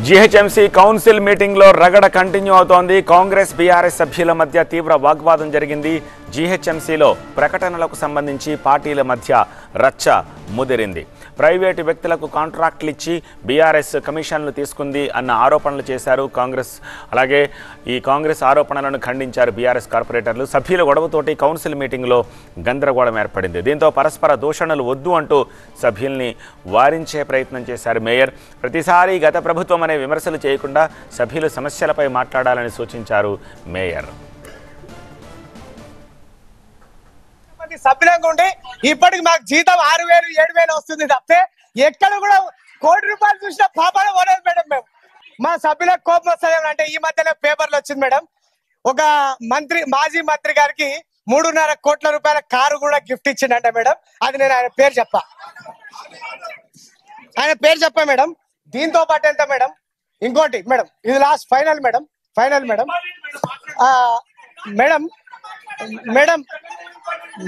GHMC council meeting లో రగడ continue అవుతోంది. Congress BRS సభ్యుల మధ్య తీవ్ర వాగ్వాదం జరిగింది. జీహెచ్ఎంసీలో ప్రకటనలకు సంబంధించి పార్టీల మధ్య రచ్చ ముదిరింది. ప్రైవేటు వ్యక్తులకు కాంట్రాక్టులు ఇచ్చి బీఆర్ఎస్ కమిషన్లు తీసుకుంది అన్న ఆరోపణలు చేశారు కాంగ్రెస్. అలాగే ఈ కాంగ్రెస్ ఆరోపణలను ఖండించారు బీఆర్ఎస్ కార్పొరేటర్లు. సభ్యుల గొడవతోటి కౌన్సిల్ మీటింగ్లో గందరగోళం ఏర్పడింది. దీంతో పరస్పర దూషణలు వద్దు అంటూ సభ్యుల్ని వారించే ప్రయత్నం చేశారు మేయర్. ప్రతిసారి గత ప్రభుత్వం అనే విమర్శలు చేయకుండా సభ్యులు సమస్యలపై మాట్లాడాలని సూచించారు మేయర్. సభ్యులంగా ఉండి ఇప్పటికి మాకు జీతం 6,000 7,000 వస్తుంది తప్పితే ఎక్కడ కూడా ₹1,00,00,000 చూసిన పాపాలు పోలేదు మేడం. మేము మా సభ్యులకు కోపం వస్తుంది అంటే ఈ మధ్యనే పేపర్లు వచ్చింది మేడం. ఒక మాజీ మంత్రి గారికి ₹3.5 కోట్ల కారు కూడా గిఫ్ట్ ఇచ్చిండంట మేడం. అది నేను ఆయన పేరు చెప్పా మేడం. దీంతో పాటు ఎంత మేడం, ఇంకోటి మేడం, ఇది last final madam. Madam madam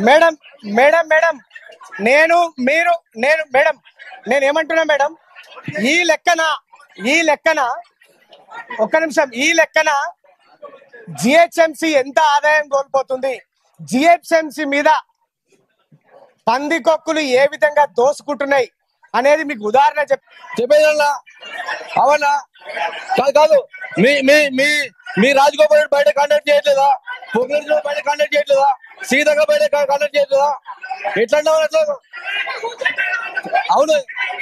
madam madam madam నేను ఏమంటున్నా మేడం, ఈ లెక్కన ఒక్క నిమిషం, ఈ లెక్కన జిహెచ్ఎంసీ ఎంత ఆదాయం కోల్పోతుంది, జిహెచ్ఎంసీ మీద పందికొక్కులు ఏ విధంగా దోసుకుంటున్నాయి అనేది మీకు ఉదాహరణ చెప్పేదల్లా అవునా కాదు. మీ రాజగోపాల్ రెడ్డి బయట కాంటాక్ట్ చేయట్లేదా? పొంగేరు బయట కాంటాక్ట్ చేయట్లేదా? సీతగా బయట కాంటాక్ట్ చేయట్లేదా? ఎట్లా అట్లా అవును.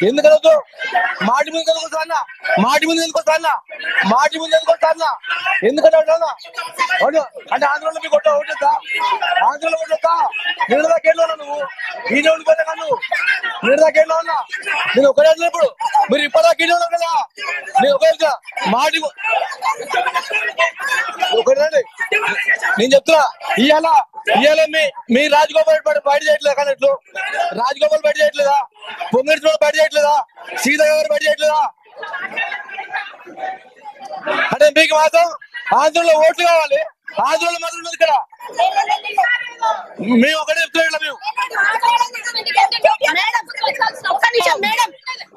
ఎందుకు మాటి ముందు ఎందుకొస్తా అన్న ఎందుకంటే అవును అంటే ఆంధ్రలో మీకు ఓటేద్దా? ఆంధ్రలో ఓటేద్దా? నేను దాకేళ్ళు నువ్వు ఈ ఉండిపోతా నువ్వు నేను దాకేళ్ళు ఉన్నా. నేను ఒకటే ఇప్పుడు మీరు ఇప్పటిదాకా ఇల్లు ఉన్నావు కదా. నేను ఒక మాటి ఒకటండి నేను చెప్తున్నా. ఇవాళ మీ రాజగోపాల్ బయట చేయట్లేదు కానీ రాజగోపాల్ బయట చేయట్లేదా? పొంగేరు బయట చేయట్లేదా? సీత గారు బయట చేయట్లేదా? అంటే మీకు మాత్రం ఆంధ్రలో ఓట్లు కావాలి. ఆంధ్రలో మాత్రం ఉన్నది ఇక్కడ. మేము ఒకటే చెప్తున్నాం. మేము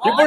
ఇప్పుడు